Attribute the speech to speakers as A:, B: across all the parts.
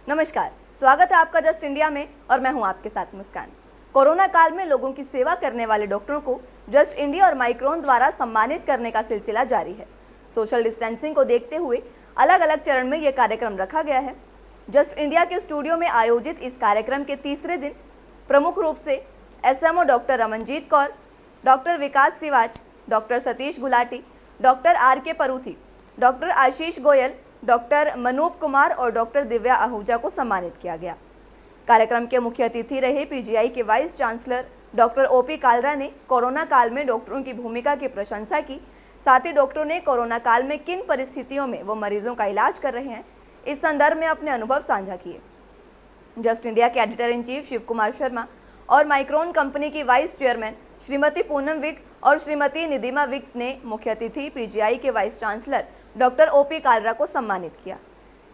A: नमस्कार, स्वागत है आपका जस्ट इंडिया में और मैं हूं आपके साथ मुस्कान। कोरोना काल में लोगों की सेवा करने वाले डॉक्टरों को जस्ट इंडिया और माइक्रोन द्वारा सम्मानित करने का सिलसिला जारी है। सोशल डिस्टेंसिंग को देखते हुए अलग अलग चरण में यह कार्यक्रम रखा गया है। जस्ट इंडिया के स्टूडियो में आयोजित इस कार्यक्रम के तीसरे दिन प्रमुख रूप से SMO doctor Ramanjeet Kaur, doctor Vikas Siwach, doctor Satish Gulati, doctor RK Paruthi, doctor Ashish Goyal, doctor Manoop Kumar और डॉक्टर दिव्या आहूजा को सम्मानित किया गया। कार्यक्रम के मुख्य अतिथि रहे PGI के vice chancellor doctor OP Kalra ने कोरोना काल में डॉक्टरों की भूमिका की प्रशंसा की। साथ ही डॉक्टरों ने कोरोना काल में किन परिस्थितियों में वो मरीजों का इलाज कर रहे हैं, इस संदर्भ में अपने अनुभव साझा किए। जस्ट इंडिया के editor in chief Shiv Kumar Sharma और माइक्रोन कंपनी की वाइस चेयरमैन श्रीमती पूनम विक और श्रीमती निदिमा विक ने मुख्य अतिथि PGI के vice chancellor doctor OP Kalra को सम्मानित किया।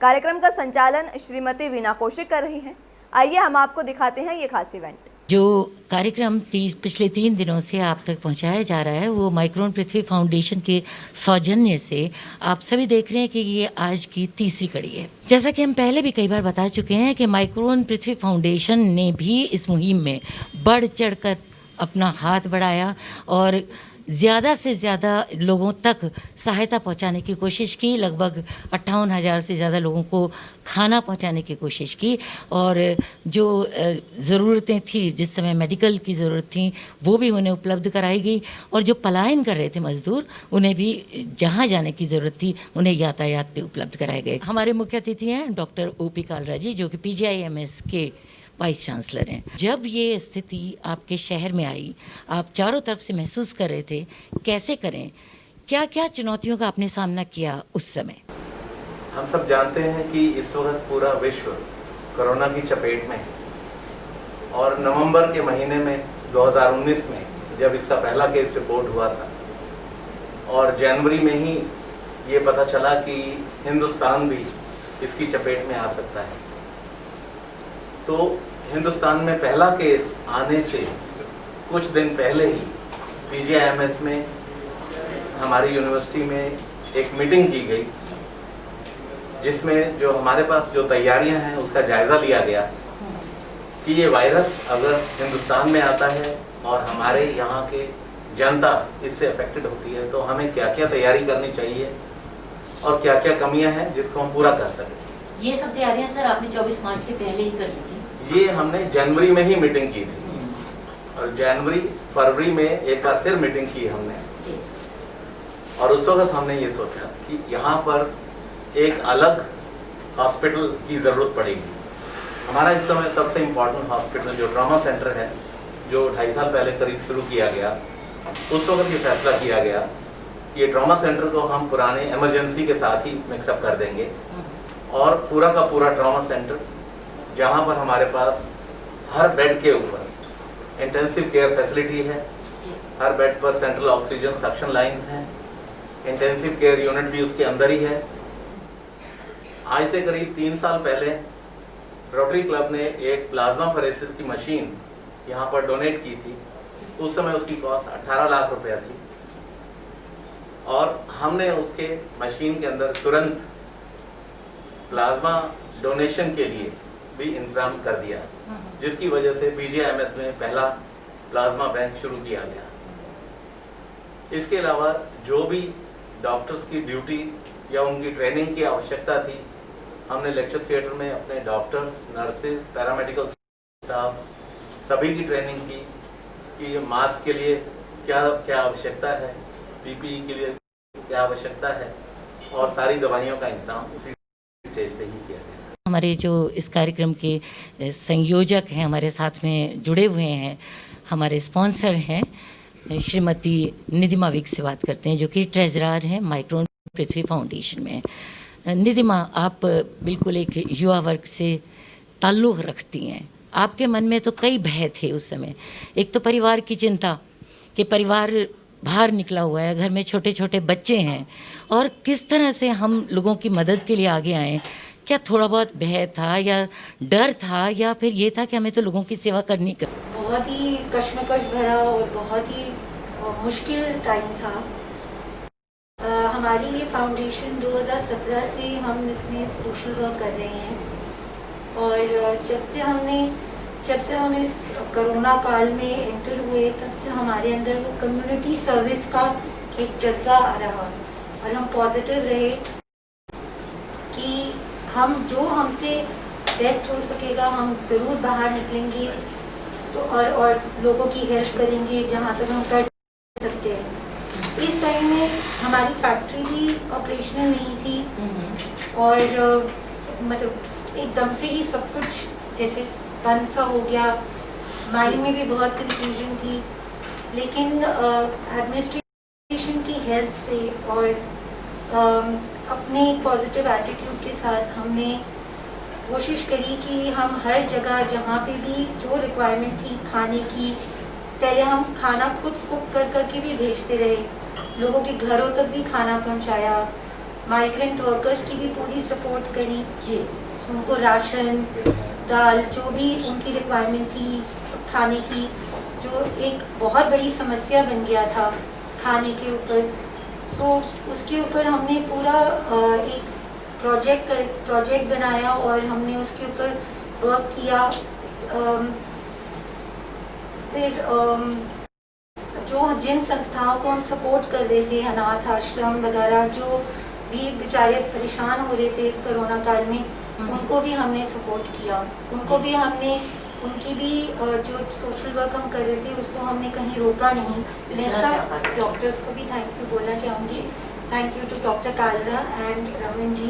A: कार्यक्रम का संचालन श्रीमती वीना कौशिक कर रही हैं। आइए हम आपको दिखाते हैं ये खास इवेंट।
B: जो कार्यक्रम पिछले 3 दिनों से आप तक पहुंचाया जा रहा है वो माइक्रोन पृथ्वी फाउंडेशन के सौजन्य से आप सभी देख रहे हैं कि ये आज की तीसरी कड़ी है। जैसा कि हम पहले भी कई बार बता चुके हैं कि माइक्रोन पृथ्वी फाउंडेशन ने भी इस मुहिम में बढ़ चढ़कर अपना हाथ बढ़ाया और ज़्यादा से ज़्यादा लोगों तक सहायता पहुंचाने की कोशिश की। लगभग 58,000 से ज़्यादा लोगों को खाना पहुंचाने की कोशिश की और जो ज़रूरतें थी, जिस समय मेडिकल की ज़रूरत थी, वो भी उन्हें उपलब्ध कराई गई और जो पलायन कर रहे थे मज़दूर, उन्हें भी जहां जाने की ज़रूरत थी उन्हें यातायात पे उपलब्ध कराए गए। हमारे मुख्य अतिथि हैं डॉक्टर OP कालरा जी, जो कि PGIMS के वाइस चांसलर हैं। जब ये स्थिति आपके शहर में आई, आप चारों तरफ से महसूस कर रहे थे, कैसे करें, क्या क्या चुनौतियों का आपने सामना किया उस समय?
C: हम सब जानते हैं कि इस वक्त पूरा विश्व कोरोना की चपेट में है और नवंबर के महीने में 2019 में जब इसका पहला केस रिपोर्ट हुआ था और जनवरी में ही ये पता चला कि हिंदुस्तान भी इसकी चपेट में आ सकता है, तो हिंदुस्तान में पहला केस आने से कुछ दिन पहले ही PGIMS में हमारी यूनिवर्सिटी में एक मीटिंग की गई, जिसमें जो हमारे पास जो तैयारियां हैं उसका जायज़ा लिया गया कि ये वायरस अगर हिंदुस्तान में आता है और हमारे यहाँ के जनता इससे अफेक्टेड होती है तो हमें क्या क्या तैयारी करनी चाहिए और क्या क्या कमियां हैं जिसको हम पूरा कर सकें।
B: ये सब तैयारियां सर आपने 24 मार्च के पहले ही कर ली थी?
C: ये हमने जनवरी में ही मीटिंग की थी और जनवरी फरवरी में एक बार फिर मीटिंग की हमने और उस वक्त हमने ये सोचा कि यहाँ पर एक अलग हॉस्पिटल की ज़रूरत पड़ेगी। हमारा इस समय सबसे इम्पोर्टेंट हॉस्पिटल जो ट्रॉमा सेंटर है, जो 2.5 साल पहले करीब शुरू किया गया, उस वक्त ये फैसला किया गया ये ट्रॉमा सेंटर को हम पुराने इमरजेंसी के साथ ही मिक्सअप कर देंगे और पूरा का पूरा ट्रॉमा सेंटर, जहाँ पर हमारे पास हर बेड के ऊपर इंटेंसिव केयर फैसिलिटी है, हर बेड पर सेंट्रल ऑक्सीजन सक्शन लाइंस हैं, इंटेंसिव केयर यूनिट भी उसके अंदर ही है। आज से करीब 3 साल पहले रोटरी क्लब ने एक प्लाज्मा फेरेसिस की मशीन यहाँ पर डोनेट की थी। उस समय उसकी कॉस्ट 18 लाख रुपया थी और हमने उसके मशीन के अंदर तुरंत प्लाज्मा डोनेशन के लिए भी इंतजाम कर दिया, जिसकी वजह से PGIMS में पहला प्लाज्मा बैंक शुरू किया गया। इसके अलावा जो भी डॉक्टर्स की ड्यूटी या उनकी ट्रेनिंग की आवश्यकता थी, हमने लेक्चर थिएटर में अपने डॉक्टर्स, नर्सेज, पैरामेडिकल स्टाफ सभी की ट्रेनिंग की कि मास्क के लिए क्या क्या आवश्यकता है, PPE के लिए क्या आवश्यकता है और सारी दवाइयों का इंतजाम उसी स्टेज पे ही किया गया।
B: हमारे जो इस कार्यक्रम के संयोजक हैं, हमारे साथ में जुड़े हुए हैं, हमारे स्पॉन्सर हैं, श्रीमती निदिमा विक से बात करते हैं, जो कि ट्रेजरर हैं माइक्रोन पृथ्वी फाउंडेशन में। निदिमा, आप बिल्कुल एक युवा वर्ग से ताल्लुक़ रखती हैं। आपके मन में तो कई भय थे उस समय। एक तो परिवार की चिंता कि परिवार बाहर निकला हुआ है, घर में छोटे छोटे बच्चे हैं और किस तरह से हम लोगों की मदद के लिए आगे आएँ। क्या थोड़ा बहुत भय था या डर था या फिर ये था कि हमें तो लोगों की सेवा करनी
D: बहुत ही कश्मकश भरा और बहुत ही मुश्किल टाइम था। हमारी ये फाउंडेशन 2017 से हम इसमें सोशल वर्क कर रहे हैं और जब से हम इस कोरोना काल में एंटर हुए, तब से हमारे अंदर वो कम्युनिटी सर्विस का एक जज्बा आ रहा और हम पॉजिटिव रहे कि हमसे बेस्ट हो सकेगा, हम ज़रूर बाहर निकलेंगे तो और लोगों की हेल्प करेंगे जहाँ तक हम कर सकते हैं। इस टाइम में हमारी फैक्ट्री भी ऑपरेशनल नहीं थी और मतलब एकदम से ही सब कुछ जैसे बंद सा हो गया, माइंड में भी बहुत कंफ्यूजन थी, लेकिन एडमिनिस्ट्रेशन की हेल्प से और अपने पॉजिटिव एटीट्यूड के साथ हमने कोशिश करी कि हम हर जगह जहाँ पे भी जो रिक्वायरमेंट थी खाने की, पहले हम खाना खुद कुक करके भी भेजते रहे, लोगों के घरों तक भी खाना पहुँचाया, माइग्रेंट वर्कर्स की भी पूरी सपोर्ट करी जी, उनको राशन दाल जो भी उनकी रिक्वायरमेंट थी खाने की, जो एक बहुत बड़ी समस्या बन गया था खाने के ऊपर। उसके ऊपर हमने पूरा एक प्रोजेक्ट बनाया और हमने उसके ऊपर वर्क किया। फिर जिन संस्थाओं को हम सपोर्ट कर रहे थे, अनाथ आश्रम वगैरह, जो भी बेचारे परेशान हो रहे थे इस कोरोना काल में, उनको भी हमने सपोर्ट किया, उनकी भी जो सोशल वर्क हम कर रहे थे उसको हमने कहीं रोका नहीं। मैं सब डॉक्टर्स को भी थैंक यू बोलना चाहूँगी, thank you to doctor Kalra and Raman ji,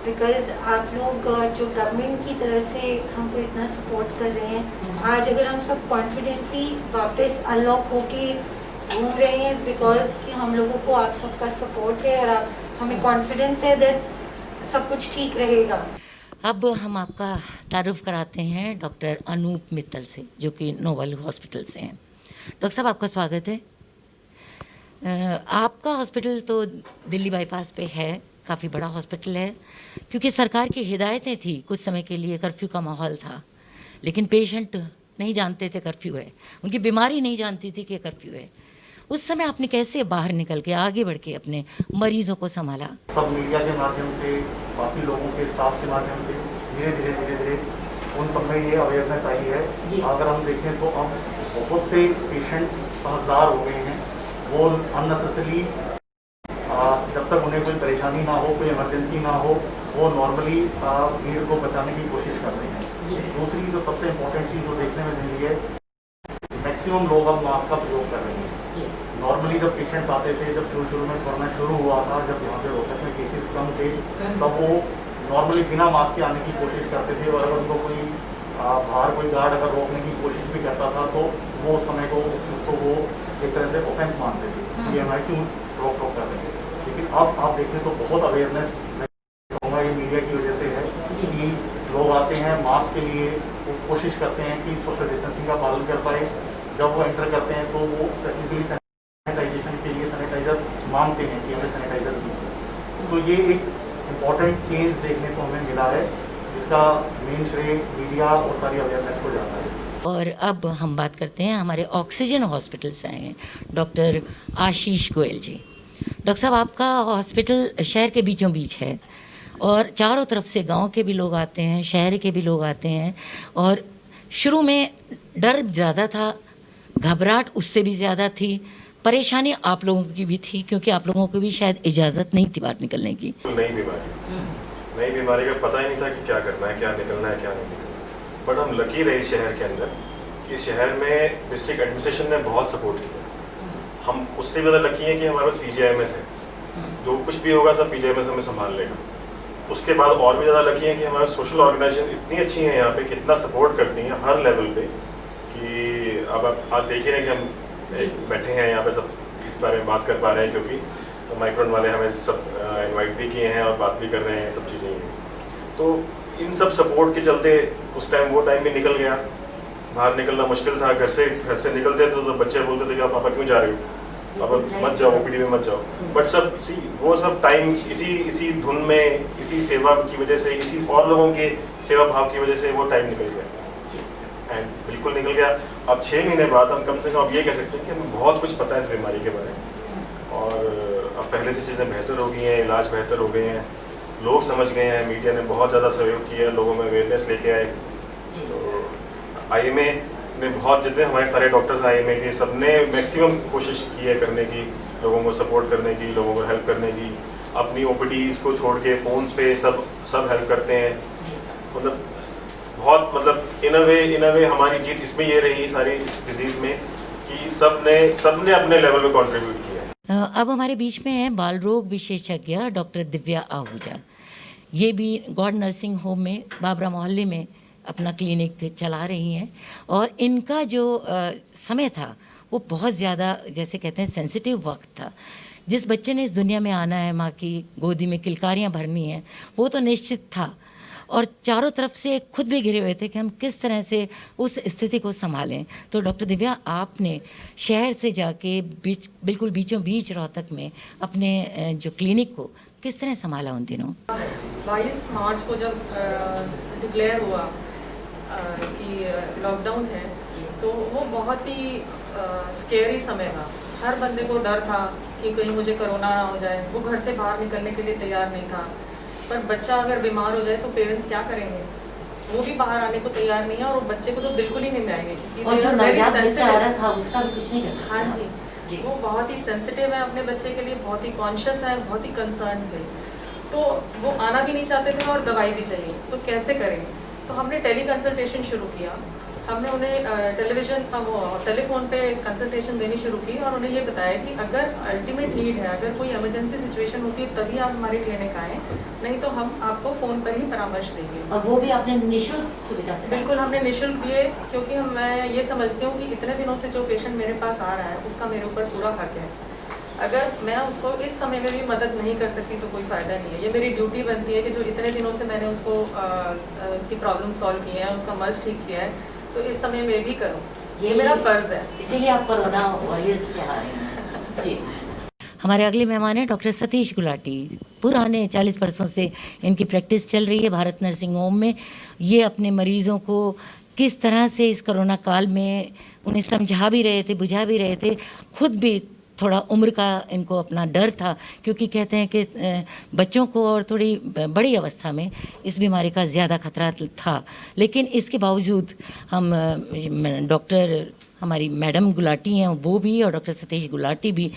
D: because आप लोग जो गवर्नमेंट की तरफ से हमको इतना सपोर्ट कर रहे हैं। आज अगर हम सब कॉन्फिडेंटली वापस अनलॉक होके घूम रहे हैं, इज बिकॉज कि हम लोगों को आप सबका सपोर्ट है और हमें कॉन्फिडेंस है दैट सब कुछ ठीक रहेगा।
B: अब हम आपका तारुफ कराते हैं डॉक्टर अनूप मित्तल से, जो कि नोबल हॉस्पिटल से हैं। डॉक्टर साहब, आपका स्वागत है। आपका हॉस्पिटल तो दिल्ली बाईपास पे है, काफ़ी बड़ा हॉस्पिटल है, क्योंकि सरकार की हिदायतें थी, कुछ समय के लिए कर्फ्यू का माहौल था, लेकिन पेशेंट नहीं जानते थे कर्फ्यू है, उनकी बीमारी नहीं जानती थी कि कर्फ्यू है। उस समय आपने कैसे बाहर निकल के आगे बढ़ के अपने मरीजों को संभाला?
E: सब मीडिया के माध्यम से, बाकी लोगों के स्टाफ के माध्यम से धीरे धीरे उन सब में ये अवेयरनेस आई है। अगर हम देखें तो अब बहुत से पेशेंट्स समझदार हो गए हैं, वो अननेसेसरी जब तक उन्हें कोई परेशानी ना हो, कोई इमरजेंसी ना हो, वो नॉर्मली भीड़ को बचाने की कोशिश कर रहे हैं। दूसरी जो सबसे इम्पोर्टेंट चीज़ वो देखने में मिली है, मैक्सिमम लोग अब मास्क का प्रयोग कर रहे हैं। नॉर्मली जब पेशेंट्स आते थे, जब शुरू में कोरोना शुरू हुआ था, जब यहाँ पे रोहतक में केसेस कम थे, तब वो नॉर्मली बिना मास्क के आने की कोशिश करते थे, और अगर उनको कोई बाहर कोई गार्ड अगर रोकने की कोशिश भी करता था तो वो उस समय को वो एक तरह से ऑफेंस मानते थे, ये हमारे क्यों रोक कर रहे थे। लेकिन अब आप देखें तो बहुत अवेयरनेस हमारी मीडिया की वजह से है कि लोग आते हैं मास्क के लिए, वो कोशिश करते हैं कि सोशल डिस्टेंसिंग का पालन कर पाए। जब वो एंटर करते हैं तो वो स्पेसिफिकली सैनिटाइजेशन के लिए सैनिटाइजर मांगते हैं कि हमें सैनिटाइजर दीजिए। तो ये एक इम्पॉर्टेंट चेंज देखने को हमें मिला है, जिसका मेन श्रेय मीडिया और सारी अवेयरनेस को जाता है।
B: और अब हम बात करते हैं हमारे ऑक्सीजन हॉस्पिटल से आए हैं डॉक्टर आशीष गोयल जी। डॉक्टर साहब, आपका हॉस्पिटल शहर के बीचों बीच है और चारों तरफ से गांव के भी लोग आते हैं, शहर के भी लोग आते हैं, और शुरू में डर ज़्यादा था, घबराहट उससे भी ज़्यादा थी, परेशानी आप लोगों की भी थी, क्योंकि आप लोगों को भी शायद इजाज़त नहीं थी बाहर निकलने की।
F: नई बीमारी का पता ही नहीं था कि क्या करना है, क्या निकलना है, क्या नहीं निकलना। बट हम लकी रहे इस शहर के अंदर कि शहर में डिस्ट्रिक्ट एडमिनिस्ट्रेशन ने बहुत सपोर्ट किया। हम उससे ज़्यादा लकी हैं कि हमारे पास PGIMS है, जो कुछ भी होगा सब PGIMS हमें संभाल लेगा। उसके बाद और भी ज़्यादा लकी हैं कि हमारे सोशल ऑर्गेनाइजेशन इतनी अच्छी हैं यहाँ पे, कितना सपोर्ट करती हैं हर लेवल पे, कि अब आप देख ही रहे कि हम बैठे हैं यहाँ पे सब इस बारे में बात कर पा रहे हैं, क्योंकि माइक्रोन वाले हमें सब इनवाइट भी किए हैं और बात भी कर रहे हैं, सब चीज़ें। तो इन सब सपोर्ट के चलते उस टाइम वो टाइम भी निकल गया। बाहर निकलना मुश्किल था, घर से निकलते तो बच्चे बोलते थे कि आप पापा क्यों जा रहे हो, आप मत जाओ, OPD में मत जाओ। बट वो सब टाइम इसी धुन में, इसी सेवा की वजह से, इसी और लोगों के सेवा भाव की वजह से वो टाइम निकल गया, एंड बिल्कुल निकल गया। अब 6 महीने बाद हम कम से कम अब ये कह सकते हैं कि हमें बहुत कुछ पता है इस बीमारी के बारे में, और अब पहले से चीज़ें बेहतर हो गई हैं, इलाज बेहतर हो गए हैं, लोग समझ गए हैं, मीडिया ने बहुत ज़्यादा सहयोग किया, लोगों में अवेयरनेस लेके आए। तो IMA में बहुत जितने हमारे सारे डॉक्टर्स हैं IMA के, सबने मैक्सिमम कोशिश की है करने की, लोगों को सपोर्ट करने की, लोगों को हेल्प करने की। अपनी OPDs को छोड़ के फ़ोन्स पे सब हेल्प करते हैं। मतलब बहुत मतलब इन अ वे हमारी जीत इसमें ये रही सारी इस डिजीज़ में कि सबने अपने लेवल पे कंट्रीब्यूट किया है।
B: अब हमारे बीच में है बाल रोग विशेषज्ञ डॉक्टर दिव्या आहूजा। ये भी गॉड नर्सिंग होम में बाबरा मोहल्ले में अपना क्लिनिक चला रही हैं और इनका जो समय था वो बहुत ज़्यादा, जैसे कहते हैं, सेंसिटिव वक्त था। जिस बच्चे ने इस दुनिया में आना है, माँ की गोदी में किलकारियाँ भरनी हैं, वो तो निश्चित था और चारों तरफ से खुद भी घिरे हुए थे कि हम किस तरह से उस स्थिति को संभालें। तो डॉक्टर दिव्या, आपने शहर से जाके बिल्कुल बीचों बीच रोहतक में अपने जो क्लिनिक को किस तरह संभाला उन दिनों?
G: 22 मार्च को जब डिक्लेयर हुआ कि लॉकडाउन है, तो वो बहुत ही स्केरी समय था। हर बंदे को डर था कि कहीं मुझे कोरोना ना हो जाए। वो घर से बाहर निकलने के लिए तैयार नहीं था। पर बच्चा अगर बीमार हो जाए तो पेरेंट्स क्या करेंगे? वो भी बाहर आने को तैयार नहीं है और बच्चे को तो बिल्कुल ही नहीं लाएंगे।
B: और जो नवजात बच्चा आ रहा था उसका भी कुछ नहीं कर सकते।
G: हाँ जी, वो बहुत ही सेंसिटिव है अपने बच्चे के लिए, बहुत ही कॉन्शियस है, बहुत ही कंसर्न थे। तो वो आना भी नहीं चाहते थे और दवाई भी चाहिए, तो कैसे करें? तो हमने टेली कंसल्टेशन शुरू किया। हमने उन्हें टेलीफोन पे कंसल्टेशन देनी शुरू की और उन्हें ये बताया कि अगर अल्टीमेट नीड है, अगर कोई इमरजेंसी सिचुएशन होती है तभी आप हमारे क्लिनिक आएँ, नहीं तो हम आपको फ़ोन पर ही परामर्श देंगे।
B: और वो भी आपने निःशुल्क सुविधा?
G: बिल्कुल, हमने निःशुल्क दिए, क्योंकि मैं ये समझती हूँ कि इतने दिनों से जो पेशेंट मेरे पास आ रहा है उसका मेरे ऊपर पूरा हक है। अगर मैं उसको इस समय में भी मदद नहीं कर सकती तो कोई फ़ायदा नहीं है। ये मेरी ड्यूटी बनती है कि जो इतने दिनों से मैंने उसको उसकी प्रॉब्लम सॉल्व की है, उसका मर्ज ठीक किया है, तो इस समय में भी करूँ, ये मेरा फ़र्ज़ है।
B: इसीलिए आप कोरोना वॉरियर्स कहा रहे हैं। जी। हमारे अगले मेहमान हैं डॉक्टर सतीश गुलाटी। पुराने 40 वर्षों से इनकी प्रैक्टिस चल रही है भारत नर्सिंग होम में। ये अपने मरीज़ों को किस तरह से इस कोरोना काल में उन्हें समझा भी रहे थे, बुझा भी रहे थे। खुद भी थोड़ा उम्र का इनको अपना डर था, क्योंकि कहते हैं कि बच्चों को और थोड़ी बड़ी अवस्था में इस बीमारी का ज़्यादा खतरा था। लेकिन इसके बावजूद हम डॉक्टर हमारी मैडम गुलाटी हैं वो भी और डॉक्टर सतीश गुलाटी भी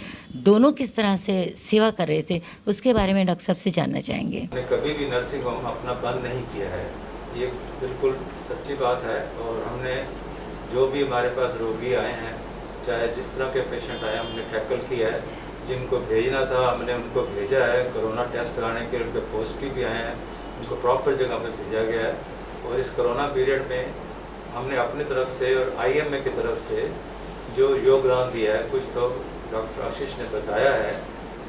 B: दोनों किस तरह से सेवा कर रहे थे, उसके बारे में डॉक्टर साहब से जानना चाहेंगे।
C: हमने कभी भी नर्सिंग होम अपना बंद नहीं किया है, ये बिल्कुल सच्ची बात है। और हमने जो भी हमारे पास रोगी आए हैं, चाहे जिस तरह के पेशेंट आए, हमने टैकल किया है। जिनको भेजना था हमने उनको भेजा है। कोरोना टेस्ट कराने के उनके पॉजिटिव भी आए हैं, उनको प्रॉपर जगह पे भेजा गया है। और इस कोरोना पीरियड में हमने अपनी तरफ से और IMA की तरफ से जो योगदान दिया है, कुछ तो डॉक्टर आशीष ने बताया है।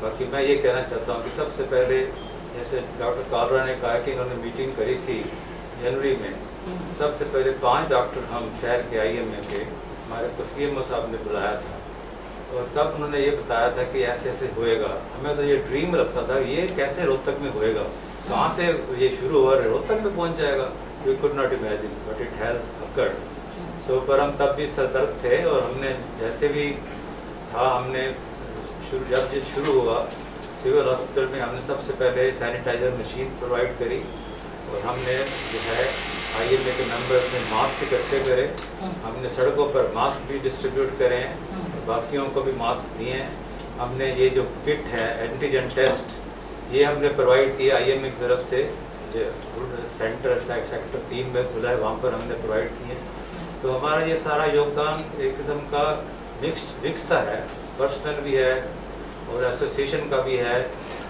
C: बाकी मैं ये कहना चाहता हूँ कि सबसे पहले, जैसे डॉक्टर कालरा ने कहा कि इन्होंने मीटिंग करी थी जनवरी में, सबसे पहले 5 डॉक्टर हम शहर के IMA के हमारे को CMO साहब ने बुलाया था और तब उन्होंने ये बताया था कि ऐसे ऐसे होएगा। हमें तो ये ड्रीम लगता था, ये कैसे रोहतक में होएगा, कहाँ से ये शुरू हुआ, रोहतक में पहुँच जाएगा। We could not imagine but it has occurred. So पर हम तब भी सतर्क थे और हमने जैसे भी था, हमने जब ये शुरू हुआ सिविल हॉस्पिटल में हमने सबसे पहले सैनिटाइज़र मशीन प्रोवाइड करी और हमने जो है IMA के मेंबर्स ने मास्क इकट्ठे करे। हमने सड़कों पर मास्क भी डिस्ट्रीब्यूट करे हैं, बाकियों को भी मास्क दिए हैं। हमने ये जो किट है एंटीजन टेस्ट, ये हमने प्रोवाइड किया IMA की तरफ से, जो सेंटर सेक्टर 3 में खुला है वहाँ पर हमने प्रोवाइड किए। तो हमारा ये सारा योगदान एक किस्म का मिक्स सा है, पर्सनल भी है और एसोसिएशन का भी है।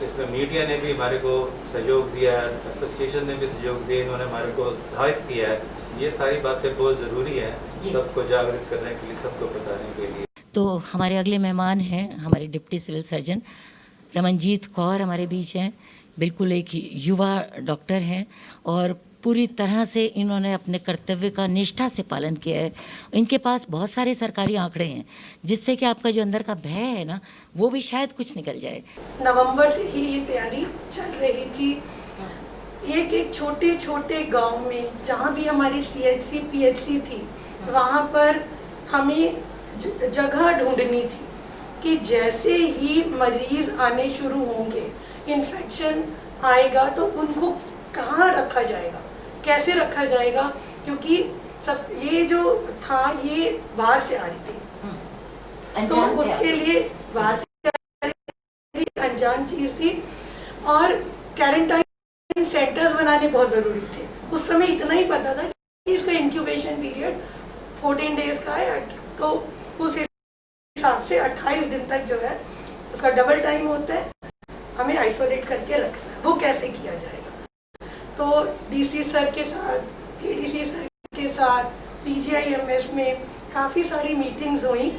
C: इसमें मीडिया ने भी हमारे को सहयोग दिया है, एसोसिएशन ने भी सहयोग दिया, इन्होंने हमारे को सहायता किया है। ये सारी बातें बहुत ज़रूरी है सबको जागरूक करने के लिए, सबको बताने के लिए।
B: तो हमारे अगले मेहमान हैं हमारे deputy civil surgeon Ramanjeet Kaur हमारे बीच हैं। बिल्कुल एक युवा डॉक्टर हैं और पूरी तरह से इन्होंने अपने कर्तव्य का निष्ठा से पालन किया है। इनके पास बहुत सारे सरकारी आंकड़े हैं जिससे कि आपका जो अंदर का भय है ना, वो भी शायद कुछ निकल जाए।
H: नवंबर से ही ये तैयारी चल रही थी। एक छोटे छोटे गांव में जहाँ भी हमारी CHC PHC थी, वहाँ पर हमें जगह ढूंढनी थी कि जैसे ही मरीज आने शुरू होंगे, इन्फेक्शन आएगा तो उनको कहाँ रखा जाएगा, कैसे रखा जाएगा, क्योंकि सब ये जो था ये बाहर से आ रही थी, तो उसके लिए बाहर से आ रही थी, अनजान चीज थी, और क्वारंटाइन सेंटर्स बनाने बहुत ज़रूरी थे। उस समय इतना ही पता था कि इसका इंक्यूबेशन पीरियड 14 डेज का है, तो उस हिसाब से 28 दिन तक जो है उसका डबल टाइम होता है, हमें आइसोलेट करके रखना है। वो कैसे किया जाएगा, तो डीसी सर के साथ, एडीसी सर के साथ पीजीआईएमएस में काफ़ी सारी मीटिंग्स हुई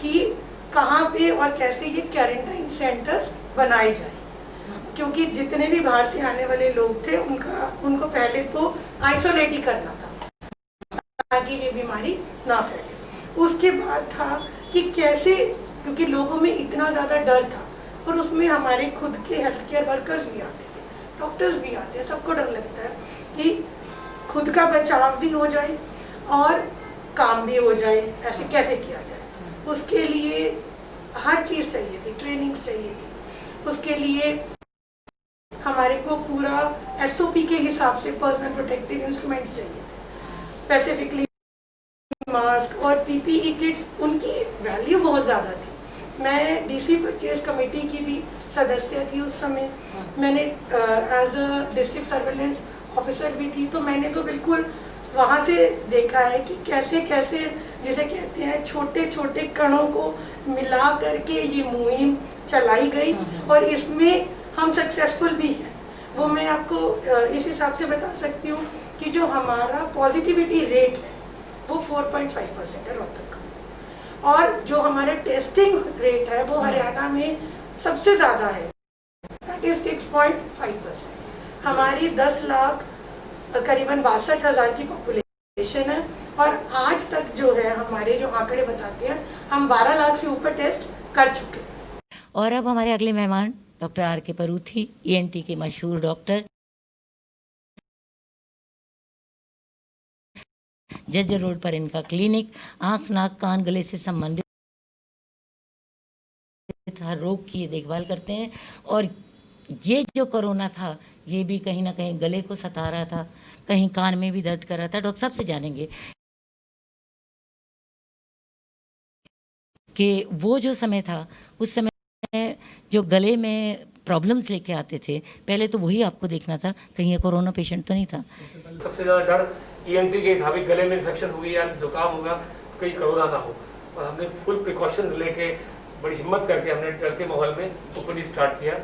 H: कि कहाँ पे और कैसे ये क्वारंटाइन सेंटर्स बनाए जाए, क्योंकि जितने भी बाहर से आने वाले लोग थे उनको पहले तो आइसोलेट ही करना था ताकि ये बीमारी ना फैले। उसके बाद था कि कैसे, क्योंकि लोगों में इतना ज़्यादा डर था और उसमें हमारे खुद के हेल्थ केयर वर्कर्स भी आते थे, डॉक्टर्स भी आते हैं, सबको डर लगता है कि खुद का बचाव भी हो जाए और काम भी हो जाए, ऐसे कैसे किया जाए। उसके लिए हर चीज़ चाहिए थी, ट्रेनिंग चाहिए थी, उसके लिए हमारे को पूरा एसओपी के हिसाब से पर्सनल प्रोटेक्टिव इंस्ट्रूमेंट्स चाहिए थे, स्पेसिफिकली मास्क और पीपीई किट्स, उनकी वैल्यू बहुत ज़्यादा थी। मैं डीसी परचेज कमेटी की भी सदस्य थी उस समय, मैंने as a district surveillance officer भी थी, तो मैंने तो बिल्कुल वहाँ से देखा है कि कैसे कैसे जिसे कहते हैं छोटे छोटे कणों को मिला करके ये मुहिम चलाई गई और इसमें हम सक्सेसफुल भी हैं। वो मैं आपको इस हिसाब से बता सकती हूँ कि जो हमारा पॉजिटिविटी रेट है वो 4.5% है रोहतक का, और जो हमारा टेस्टिंग रेट है वो हरियाणा में सबसे ज़्यादा है, दैट इज 6.5%। हमारी 10 लाख करीबन 62,000 की पॉपुलेशन है, और आज तक जो है हमारे जो आंकड़े बताते हैं हम 12 लाख से ऊपर टेस्ट कर चुके हैं।
B: और अब हमारे अगले मेहमान डॉक्टर आर के परूथी, ईएनटी के मशहूर डॉक्टर, जज्जर रोड पर इनका क्लिनिक, आंख नाक कान गले से संबंधित हर रोग की देखभाल करते हैं। और ये जो कोरोना था ये भी कहीं ना कहीं गले को सता रहा था, कहीं कान में भी दर्द कर रहा था। डॉक्टर साहब से जानेंगे कि वो जो समय था उस समय जो गले में प्रॉब्लम्स लेके आते थे, पहले तो वही आपको देखना था कहीं ये कोरोना पेशेंट तो नहीं था।
I: सबसे ज़्यादा डर ईएनटी के था, गले में इन्फेक्शन हो गई या जुकाम होगा तो कहीं कोरोना ना हो, और हमने फुल प्रिकॉशंस लेके बड़ी हिम्मत करके हमने डर के माहौल में ओपीडी स्टार्ट किया।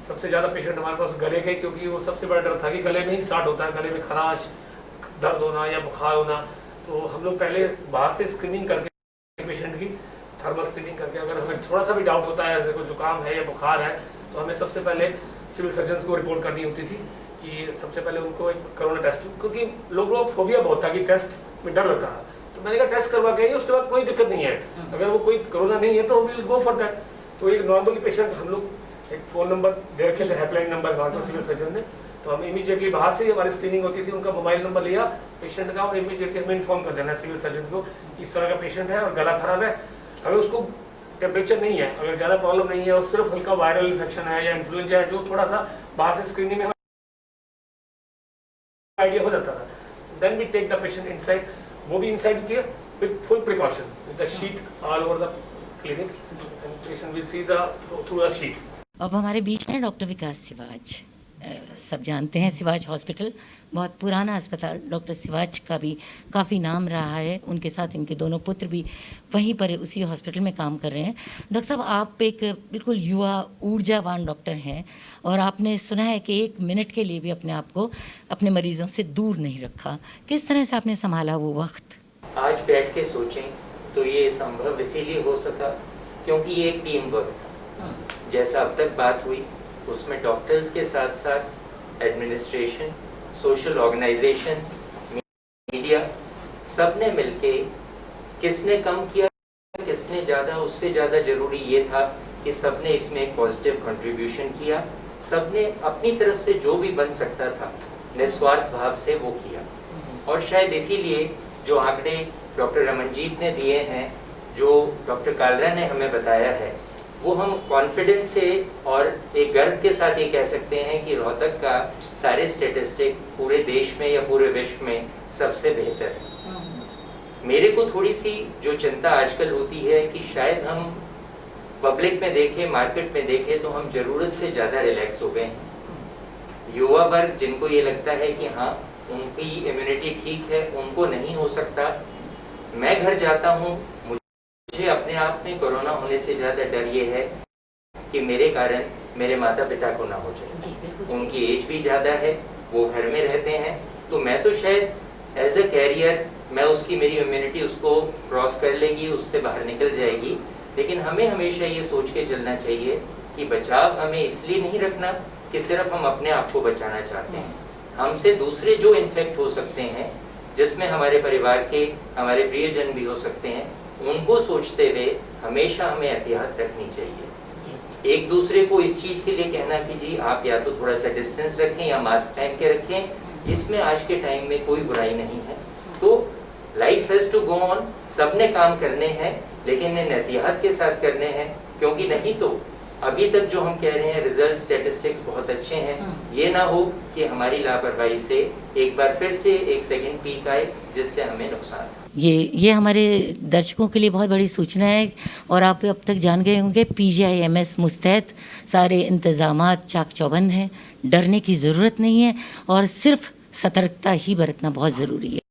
I: सबसे ज़्यादा पेशेंट हमारे पास गले के, क्योंकि वो सबसे बड़ा डर था कि गले में ही स्टार्ट होता है, गले में खराश, दर्द होना या बुखार होना। तो हम लोग पहले बाहर से स्क्रीनिंग करके पेशेंट की थर्मल स्क्रीनिंग करके, अगर हमें थोड़ा सा भी डाउट होता है जैसे कोई जुकाम है या बुखार है, तो हमें सबसे पहले सिविल सर्जन को रिपोर्ट करनी होती थी कि सबसे पहले उनको एक कोरोना टेस्ट, क्योंकि लोगों को फोबिया बहुत था कि टेस्ट में डर लगता था। तो मैंने कहा टेस्ट करवा के, उसके बाद कोई दिक्कत नहीं है, अगर वो कोई कोरोना नहीं है तो विल गो फॉर दैट। तो एक नॉर्मली पेशेंट हम लोग एक फ़ोन नंबर दे रखे थे, हेल्पलाइन नंबर वहाँ पर सिविल सर्जन ने, तो हम इमीडिएटली बाहर से हमारी स्क्रीनिंग होती थी, उनका मोबाइल नंबर लिया पेशेंट का और इमीडिएटली हमें इन्फॉर्म कर देना है सिविल सर्जन को, इस तरह का पेशेंट है और गला खराब है। अगर उसको टेम्परेचर नहीं है, अगर ज़्यादा प्रॉब्लम नहीं है और सिर्फ हल्का वायरल इन्फेक्शन है या इन्फ्लुएंजा है, जो थोड़ा सा बाहर से स्क्रीनिंग में आइडिया हो जाता था, then we take the patient inside, वो भी इनसाइड किया with full precaution with the sheet all over the clinic and patient will see the through the sheet.
B: अब हमारे बीच हैं डॉक्टर विकास सिवाच। सब जानते हैं सिवाच हॉस्पिटल बहुत पुराना अस्पताल, डॉक्टर सिवाच का भी काफ़ी नाम रहा है, उनके साथ इनके दोनों पुत्र भी वहीं पर उसी हॉस्पिटल में काम कर रहे हैं। डॉक्टर साहब, आप एक बिल्कुल युवा ऊर्जावान डॉक्टर हैं और आपने सुना है कि 1 मिनट के लिए भी अपने आप को अपने मरीजों से दूर नहीं रखा। किस तरह से आपने संभाला वो वक्त?
J: आज बैठ के सोचें तो ये संभव इसीलिए हो सका क्योंकि ये एक टीम वर्क था। जैसा अब तक बात हुई उसमें डॉक्टर्स के साथ साथ एडमिनिस्ट्रेशन, सोशल ऑर्गेनाइजेशंस, मीडिया, सब ने मिलके किसने कम किया किसने ज़्यादा, उससे ज़्यादा ज़रूरी ये था कि सब ने इसमें एक पॉजिटिव कंट्रीब्यूशन किया। सब ने अपनी तरफ से जो भी बन सकता था निस्वार्थ भाव से वो किया। और शायद इसीलिए जो आंकड़े डॉक्टर रमनजीत ने दिए हैं, जो डॉक्टर कालरा ने हमें बताया है, वो हम कॉन्फिडेंस से और एक गर्व के साथ ये कह सकते हैं कि रोहतक का सारे स्टेटिस्टिक पूरे देश में या पूरे विश्व में सबसे बेहतर है। मेरे को थोड़ी सी जो चिंता आजकल होती है कि शायद हम पब्लिक में देखें, मार्केट में देखें तो हम ज़रूरत से ज़्यादा रिलैक्स हो गए हैं। युवा वर्ग जिनको ये लगता है कि हाँ उनकी इम्यूनिटी ठीक है, उनको नहीं हो सकता। मैं घर जाता हूँ, मुझे अपने आप में कोरोना होने से ज़्यादा डर ये है कि मेरे कारण मेरे माता पिता को ना हो जाए। उनकी एज भी ज़्यादा है, वो घर में रहते हैं, तो मैं तो शायद एज अ कैरियर मैं उसकी मेरी इम्यूनिटी उसको क्रॉस कर लेगी, उससे बाहर निकल जाएगी। लेकिन हमें हमेशा ये सोच के चलना चाहिए कि बचाव हमें इसलिए नहीं रखना कि सिर्फ हम अपने आप को बचाना चाहते हैं। हमसे दूसरे जो इन्फेक्ट हो सकते हैं, जिसमें हमारे परिवार के हमारे प्रियजन भी हो सकते हैं, उनको सोचते हुए हमेशा हमें एहतियात रखनी चाहिए। एक दूसरे को इस चीज़ के लिए कहना कि जी आप या तो थोड़ा सा डिस्टेंस रखें या मास्क पहन के रखें, इसमें आज के टाइम में कोई बुराई नहीं है। तो life has to go on, सबने काम करने हैं लेकिन इन एहतियात के साथ करने हैं, क्योंकि नहीं तो अभी तक जो हम कह रहे हैं रिजल्ट स्टैटिस्टिक्स बहुत अच्छे हैं, ये ना हो कि हमारी लापरवाही से एक बार फिर से एक सेकंड पीक आए जिससे हमें नुकसान।
B: ये हमारे दर्शकों के लिए बहुत बड़ी सूचना है और आप अब तक जान गए होंगे PGIMS मुस्तैद, सारे इंतजामात चाक चौबंद हैं, डरने की ज़रूरत नहीं है और सिर्फ सतर्कता ही बरतना बहुत ज़रूरी है।